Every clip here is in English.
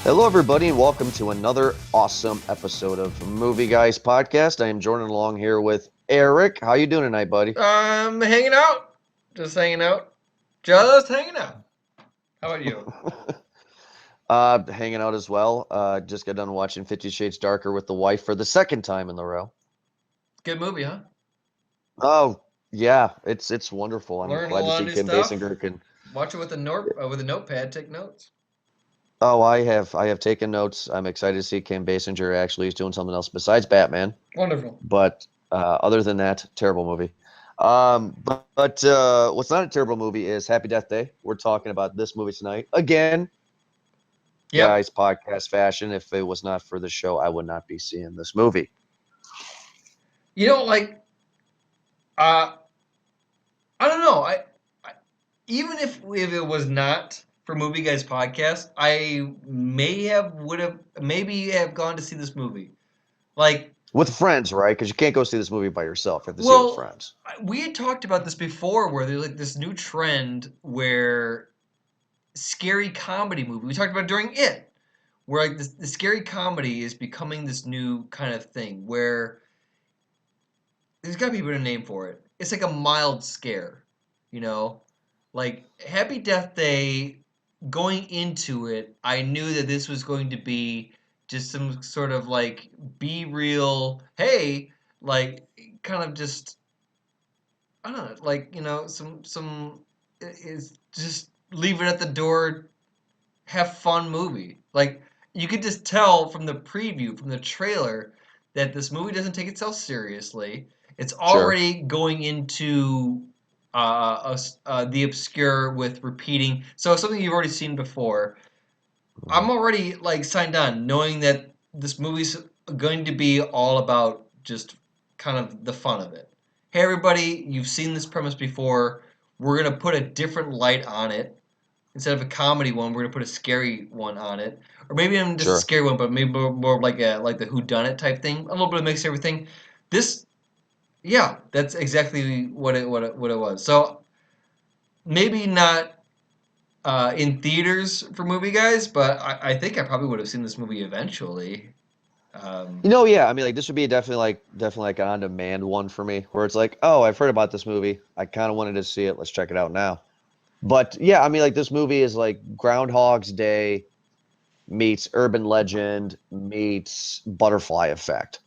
Hello, everybody, and welcome to another awesome episode of Movie Guys Podcast. I am Jordan along here with Eric. How you doing tonight, buddy? Hanging out. Just hanging out. Just hanging out. How about you? Hanging out as well. Just got done watching 50 Shades Darker with the wife for the second time in the row. Good movie, huh? Oh, yeah, it's wonderful. I'm Learn a glad to lot see of new Kim stuff. Basinger can. Watch it with a notepad. Take notes. Oh, I have taken notes. I'm excited to see Kim Basinger actually is doing something else besides Batman. Wonderful. But other than that, terrible movie. But what's not a terrible movie is Happy Death Day. We're talking about this movie tonight. Again, Yep. guys, podcast fashion. If it was not for the show, I would not be seeing this movie. You know, I don't know. Even if it was not for Movie Guys podcast, I maybe have gone to see this movie. Like, With friends, right? Because you can't go see this movie by yourself. You have to see it with well, friends. we had talked about this before, where there's like this new trend where scary comedy movie. We talked about it during It, where like the scary comedy is becoming this new kind of thing where there's got to be a better name for it. It's like a mild scare, you know? Like Happy Death Day, going into it, I knew that this was going to be just some sort of like be real, hey, like kind of just I don't know, like, some is just leave it at the door, have fun movie. Like you could just tell from the preview, from the trailer, that this movie doesn't take itself seriously. It's Sure. already going into the obscure with repeating. So something you've already seen before. Mhm. I'm already like signed on, knowing that this movie's going to be all about just kind of the fun of it. Hey everybody, you've seen this premise before. We're gonna put a different light on it. Instead of a comedy one, we're gonna put a scary one on it, or maybe even just a Sure. scary one, but maybe more like the Who Done It type thing. A little bit of mix everything. This, yeah, that's exactly what it was. So maybe not in theaters for Movie Guys, but I think I probably would have seen this movie eventually. Um, Yeah. I mean, like this would be definitely like an on-demand one for me, where it's like, oh, I've heard about this movie. I kind of wanted to see it. Let's check it out now. But yeah, I mean, like this movie is like Groundhog's Day meets Urban Legend meets Butterfly Effect.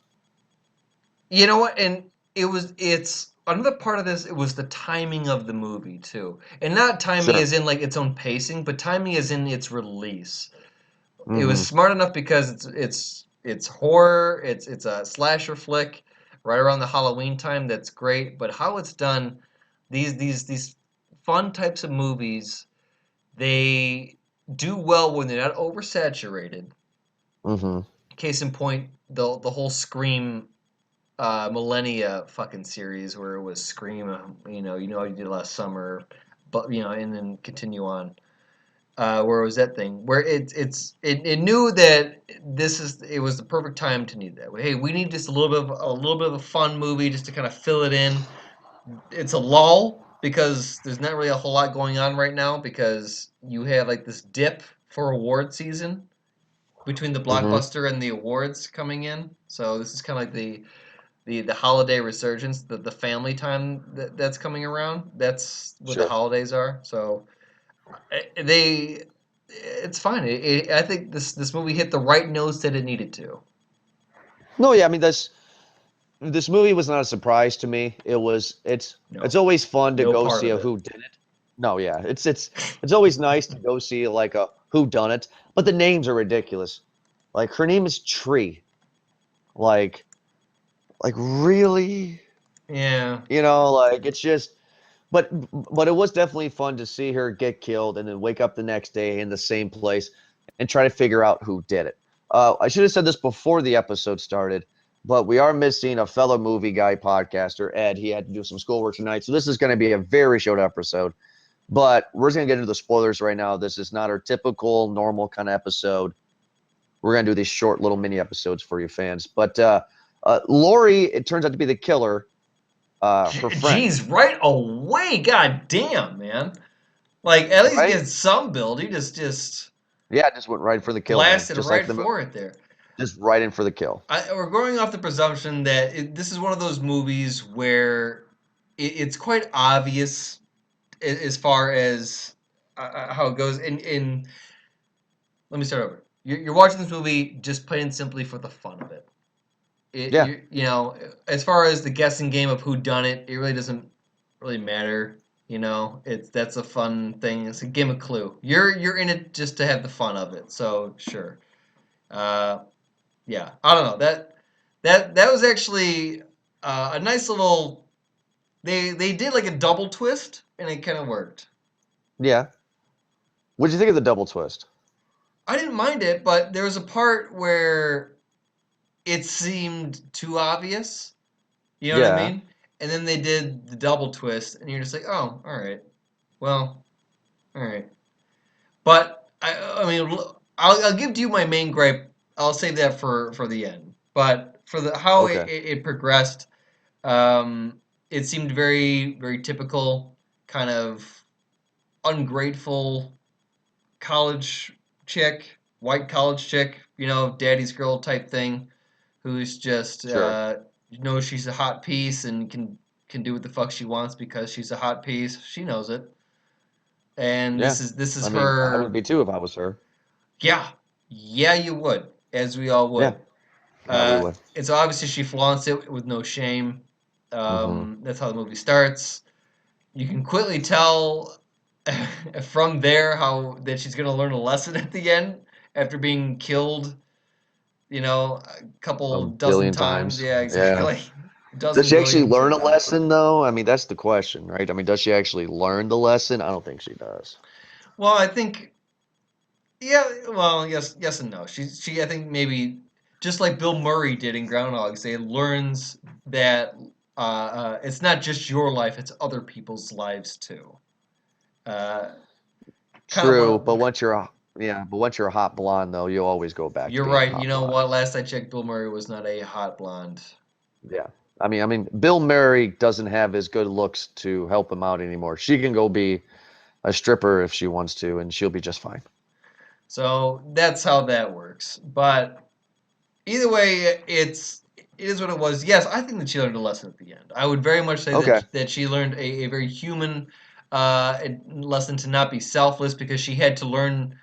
you know what? And it's another part of this. It was the timing of the movie too, and not timing Sure. as in like its own pacing, but timing as in its release. It was Mm-hmm. smart enough because it's horror. It's a slasher flick right around the Halloween time. That's great, but how it's done, these fun types of movies, they do well when they're not oversaturated. Mm-hmm. Case in point, the whole Scream Millennia fucking series where it was Scream, how you did last summer, but and then continue on. Where was that thing? Where it knew that it was the perfect time to need that. Hey, we need just a little bit of a fun movie just to kind of fill it in. It's a lull because there's not really a whole lot going on right now because you have like this dip for award season between the Mm-hmm. blockbuster and the awards coming in. So this is kind of like the holiday resurgence, the family time that's coming around. That's what the Sure. holidays are. So it's fine. I think this movie hit the right notes that it needed to. No, yeah, I mean this movie was not a surprise to me. It's No, always fun to no go part see of a it. who did it. No, yeah, it's always nice to go see like a who done it, but the names are ridiculous. Like her name is Tree. Like really, Yeah, like it's just. But it was definitely fun to see her get killed and then wake up the next day in the same place and try to figure out who did it. I should have said this before the episode started, but we are missing a fellow movie guy podcaster, Ed. He had to do some schoolwork tonight, so this is going to be a very short episode. But we're just going to get into the spoilers right now. This is not our typical, normal kind of episode. we're gonna do these short little mini episodes for you fans. But Lori, it turns out to be the killer. Her friend, Jeez, right away. God damn, man. Like, at least right? get some build. He just Yeah, just went right for the kill, man. blasted Just like right the for it there. just right in for the kill. We're going off the presumption that this is one of those movies where it's quite obvious as far as how it goes. In let me start over. You're watching this movie just plain and simply for the fun of it. Yeah, You know, as far as the guessing game of who done it, it really doesn't really matter. You know, that's a fun thing. It's a game of Clue. You're in it just to have the fun of it. So sure. Uh, yeah, I don't know that was actually a nice little. They did like a double twist, and it kind of worked. yeah. What'd you think of the double twist? I didn't mind it, but there was a part where it seemed too obvious. You know what I Yeah. mean? And then they did the double twist, and you're just like, oh, all right. Well, all right. But I mean, I'll give to you my main gripe. I'll save that for the end. But for the how Okay. it progressed, um, it seemed very typical, kind of ungrateful college chick, white college chick, you know, daddy's girl type thing, who's just Sure. knows she's a hot piece and can do what the fuck she wants because she's a hot piece. She knows it, and Yeah. this is I mean, I would her. be too if I was her. Yeah, yeah, you would, as we all Yeah. would. Yeah, we would. And so obviously she flaunts it with no shame. Hmm. That's how the movie starts. You can quickly tell from there how that she's going to learn a lesson at the end after being killed, you know, a A couple dozen billion times. times. Yeah, Yeah. exactly. Does Dozen she actually billion. learn a lesson though? I mean, that's the question, right? I mean, does she actually learn the lesson? I don't think she does. Well, I think yeah, well, yes and no. She I think maybe just like Bill Murray did in Groundhog Day learns that it's not just your life, it's other people's lives too. Uh, kind of one True, of but once you're a hot blonde though, you'll always go back to You're being a right. You hot know blonde. what? Last I checked, Bill Murray was not a hot blonde. Yeah. I mean, Bill Murray doesn't have his good looks to help him out anymore. She can go be a stripper if she wants to, and she'll be just fine. So that's how that works. But either way, it is what it was. Yes, I think that she learned a lesson at the end. I would very much say Okay. that she learned a very human lesson to not be selfless because she had to learn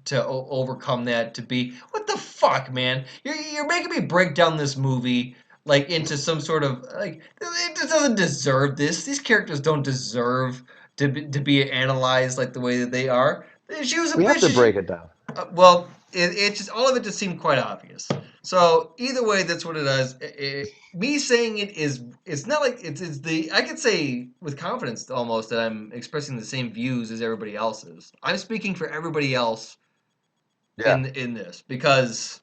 to overcome that to be what the fuck, man. You're making me break down this movie like into some sort of like it just doesn't deserve this. These characters don't deserve to be analyzed like the way that they are. She was a We have bitch. to break it down. Well, it just all of it just seemed quite obvious. So either way, that's what it is. Me saying it is, it's not like it's the I could say with confidence almost that I'm expressing the same views as everybody else is. I'm speaking for everybody else Yeah. in this because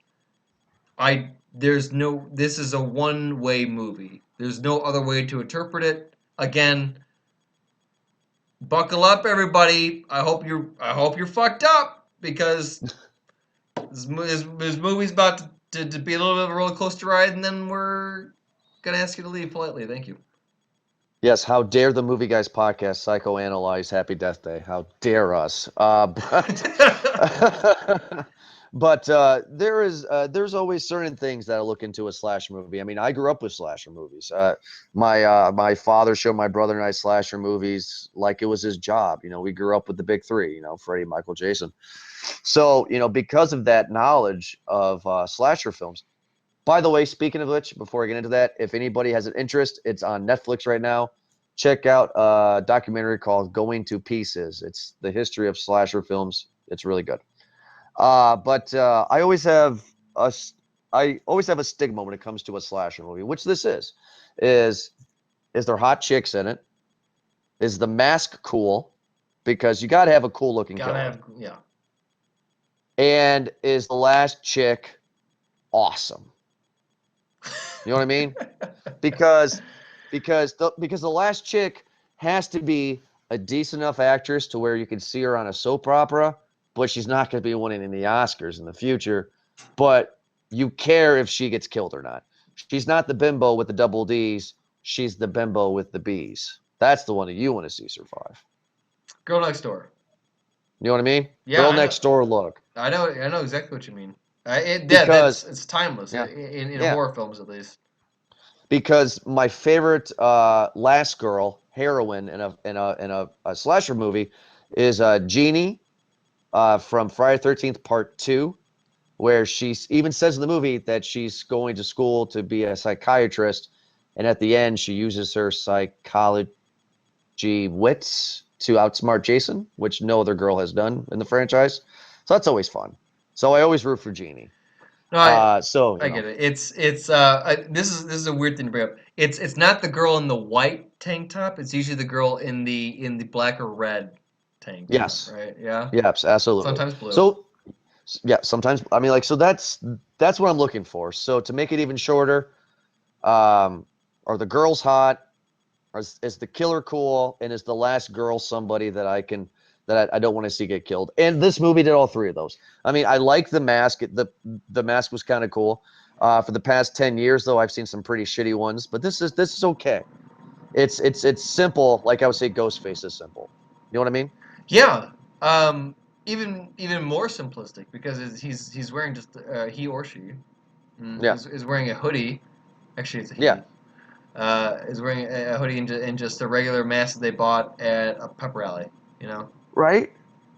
I there's no this is a one-way movie. There's no other way to interpret it. Again, buckle up everybody. I hope you're fucked up because this movie's about to be a little bit of a roller coaster ride and then we're gonna ask you to leave politely. Thank you. Yes, how dare the Movie Guys podcast psychoanalyze Happy Death Day? How dare us? But there's always certain things that I look into a slasher movie. I mean, I grew up with slasher movies. My father showed my brother and I slasher movies like it was his job. You know, we grew up with the big three. You know, Freddy, Michael, Jason. So because of that knowledge of slasher films. By the way, speaking of which, before I get into that, if anybody has an interest, it's on Netflix right now. Check out a documentary called Going to Pieces. It's the history of slasher films. It's really good. But I always have a stigma when it comes to a slasher movie, which this is is there hot chicks in it? Is the mask cool? Because you got to have a cool looking Gotta killer. have yeah. And is the last chick awesome? You know what I mean? because the last chick has to be a decent enough actress to where you can see her on a soap opera, but she's not going to be winning any Oscars in the future. but you care if she gets killed or not. She's not the bimbo with the double D's. She's the bimbo with the B's. That's the one that you want to see survive. Girl Next Door. You know what I mean? Yeah, Girl I know. next door look. I know exactly what you mean. Yeah, Because it's timeless yeah, in yeah. horror films at least. Because my favorite last girl heroine in a slasher movie is Jeannie from Friday 13th Part 2, where she even says in the movie that she's going to school to be a psychiatrist, and at the end she uses her psychology wits to outsmart Jason, which no other girl has done in the franchise. So that's always fun. So I always root for Jeannie. No, So I you get know, it. This is a weird thing to bring up. It's not the girl in the white tank top. It's usually the girl in the black or red tank top, yes, right? Yeah. yes, absolutely. Sometimes blue. So yeah, sometimes I mean like so that's what I'm looking for. So to make it even shorter, um, are the girls hot? Is the killer cool? And is the last girl somebody that I don't want to see get killed? And this movie did all three of those. I mean, I like the mask. The mask was kind of cool. For the past 10 years, though, I've seen some pretty shitty ones, but this is okay. It's simple. Like I would say, Ghostface is simple. You know what I mean? Yeah. Even more simplistic because he's wearing just he or she Yeah, is wearing a hoodie. Actually, it's a yeah. he. Is wearing a hoodie and just a regular mask that they bought at a pep rally. You know. Right?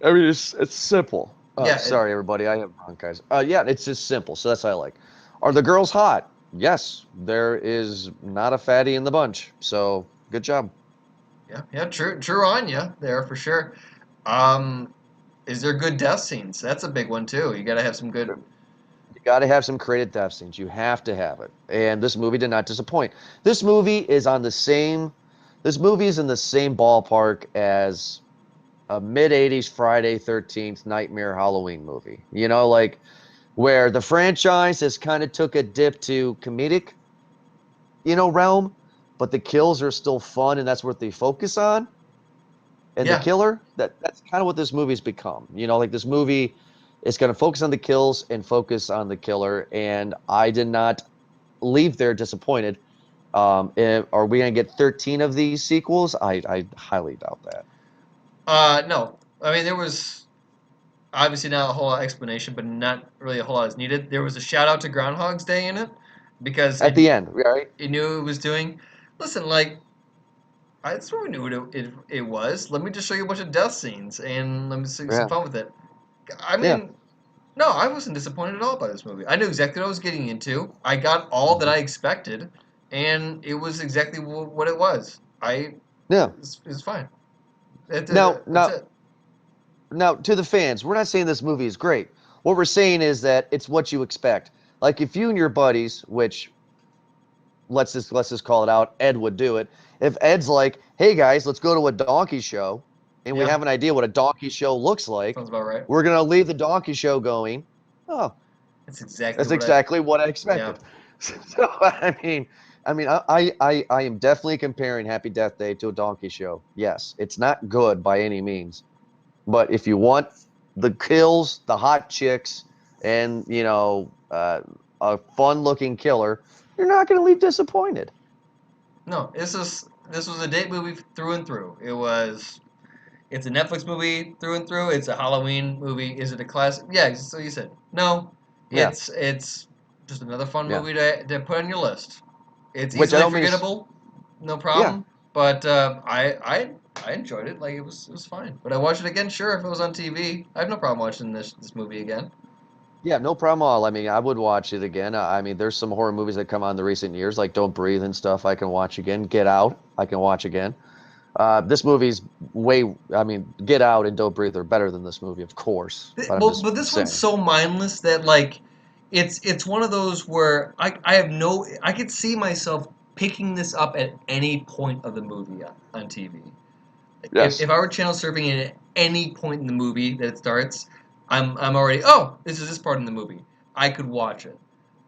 I mean, it's simple. Yeah. Sorry, everybody. I have bronchitis. Yeah, it's just simple. So that's what I like. Are the girls hot? Yes, there is not a fatty in the bunch. So good job. Yeah. True on you there for sure. Um, is there good death scenes? That's a big one too. You got to have some good. You got to have some creative death scenes. You have to have it. And this movie did not disappoint. This movie is on the same. This movie is in the same ballpark as a mid '80s Friday 13th Nightmare Halloween movie. You know, like where the franchise has kind of took a dip to comedic, realm, but the kills are still fun, and that's what they focus on. And the Yeah. killer, that's kind of what this movie's become. Like this movie is going to focus on the kills and focus on the killer. And I did not leave there disappointed. Are we going to get 13 of these sequels? I highly doubt that. No. I mean, there was obviously not a whole lot of explanation, but not really a whole lot is needed. There was a shout out to Groundhog's Day in it because At the end, right? it knew what it was doing. Listen, like I sort of knew what it was. Let me just show you a bunch of death scenes and let me see some Yeah, fun with it. I yeah. mean, no, I wasn't disappointed at all by this movie. I knew exactly what I was getting into. I got all that Mhm. I expected, and it was exactly what it was. Yeah. It's fine. Now, That's now, it. now, to the fans, we're not saying this movie is great. What we're saying is that it's what you expect. Like if you and your buddies, which let's just call it out, Ed would do it. If Ed's like, "Hey guys, let's go to a donkey show," and we Yeah, have an idea what a donkey show looks like, sounds about right. we're gonna leave the donkey show going, "Oh, That's exactly that's what I. exactly what I Yeah. expected." So I am definitely comparing Happy Death Day to a donkey show. Yes, it's not good by any means, but if you want the kills, the hot chicks, and a fun-looking killer, you're not gonna leave disappointed. No, this was a date movie through and through. It's a Netflix movie through and through. It's a Halloween movie. Is it a classic? Yeah, so you said. No, Yeah, it's just another fun yeah. movie to put on your list. It's Which I easily don't mean, forgettable, no yeah, problem. But I enjoyed it. Like it was fine. Would I watch it again? Sure, if it was on TV. I have no problem watching this movie again. yeah, no problem at all. I mean, I would watch it again. I mean, there's some horror movies that come on in the recent years, like Don't Breathe and stuff. I can watch again. Get Out, I can watch again. This movie's way. I mean, Get Out and Don't Breathe are better than this movie, of course. But I'm Well, just but this one's saying. so mindless that like it's one of those where I have no I could see myself picking this up at any point of the movie on TV. Yes. If I were channel surfing at any point in the movie that it starts, I'm already this is this part in the movie. I could watch it.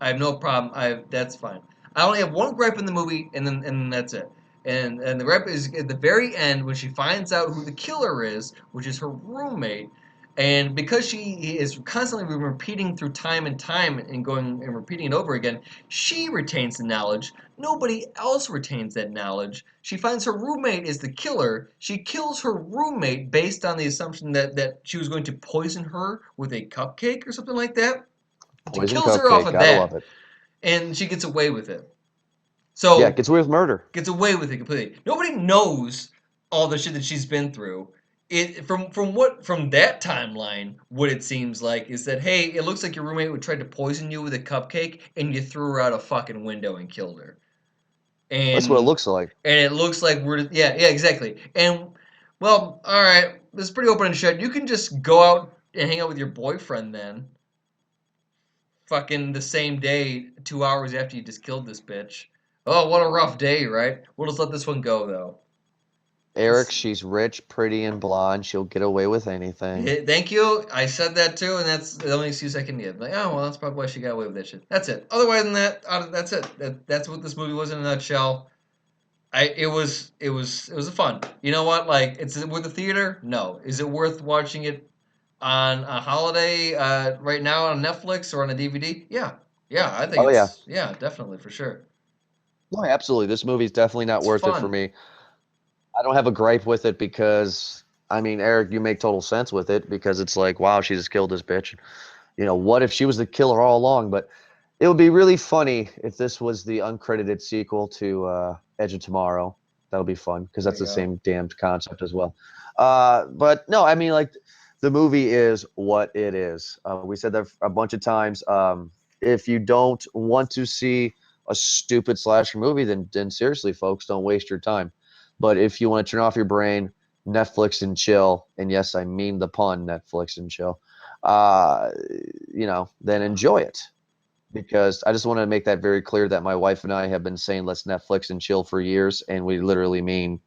I have no problem. I That's fine. I only have one gripe in the movie, and that's it. And the gripe is at the very end when she finds out who the killer is, which is her roommate, And because she is constantly repeating through time and time and going and repeating it over again, she retains the knowledge. Nobody else retains that knowledge. She finds her roommate is the killer. She kills her roommate based on the assumption that she was going to poison her with a cupcake or something like that. She Poison kills her off cupcake. of Gotta love that, it. and she gets away with it. Yeah, So gets away with murder. gets away with it completely. Nobody knows all the shit that she's been through. It from that timeline, what it seems like is that hey, it looks like your roommate would try to poison you with a cupcake, and you threw her out a fucking window and killed her. That's what it And looks like. it looks like yeah exactly. And well, all right, this is pretty open and shut. You can just go out and hang out with your boyfriend then. Fucking the same day, 2 hours after you just killed this bitch. Oh, what a rough day, right? We'll just let this one go though. Eric, she's rich, pretty, and blonde. She'll get away with anything. Thank you. I said that too, and that's the only excuse I can give. Like, oh well, that's probably why she got away with that shit. That's it. Otherwise than that, that's it. That's what this movie was in a nutshell. It was fun. You know what? Like, it's worth the theater? No. Is it worth watching it on a holiday right now on Netflix or on a DVD? Yeah, yeah. I think Oh yeah. yeah, definitely for sure. No, absolutely. This movie's definitely not It's worth it for fun. me. I don't have a gripe with it because I mean, Eric, you make total sense with it because it's like, wow, she just killed this bitch. What if she was the killer all along? But it would be really funny if this was the uncredited sequel to Edge of Tomorrow. That would be fun because There that's you the go. same damned concept as well. But no, I mean, like the movie is what it is. We said that a bunch of times. If you don't want to see a stupid slasher movie, then seriously, folks, don't waste your time. But if you want to turn off your brain, Netflix and chill, and yes, I mean the pun, Netflix and chill. Uh, then enjoy it because I just want to make that very clear that my wife and I have been saying let's Netflix and chill for years, and we literally mean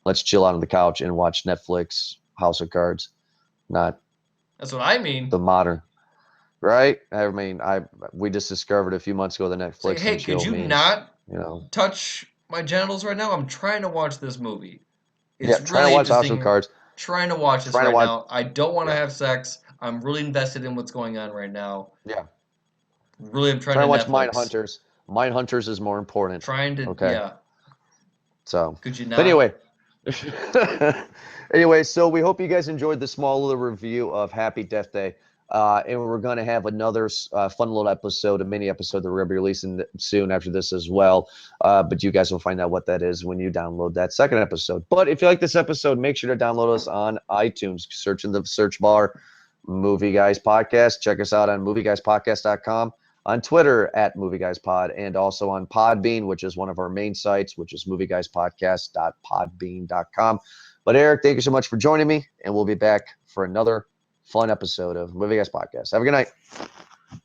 let's chill out on the couch and watch Netflix House of Cards, not That's what I the mean. modern, right? I mean, we just discovered a few months ago that It's like, Netflix hey, and could chill you means, not you know, touch my genitals right now? I'm trying to watch this movie. yeah, It's trying to really watch House of interesting. Cards, Trying to watch this trying to right watch, now. I don't want to yeah, have sex. I'm really invested in what's going on right now. yeah, Really, I'm trying trying to to watch Mind Netflix. Hunters. Mind Hunters is more important. Trying to, Okay, yeah. so, Could you but not? anyway, anyway, so we hope you guys enjoyed the small little review of Happy Death Day. And we're going to have another fun little episode, a mini episode that we're going to be releasing soon after this as well. But you guys will find out what that is when you download that second episode. But if you like this episode, make sure to download us on iTunes. Search in the search bar, Movie Guys Podcast. Check us out on movieguyspodcast.com, on Twitter at Movie Guys Pod, and also on Podbean, which is one of our main sites, which is movieguyspodcast.podbean.com. But Eric, thank you so much for joining me, and we'll be back for another fun episode of Movie Guys Podcast. Have a good night.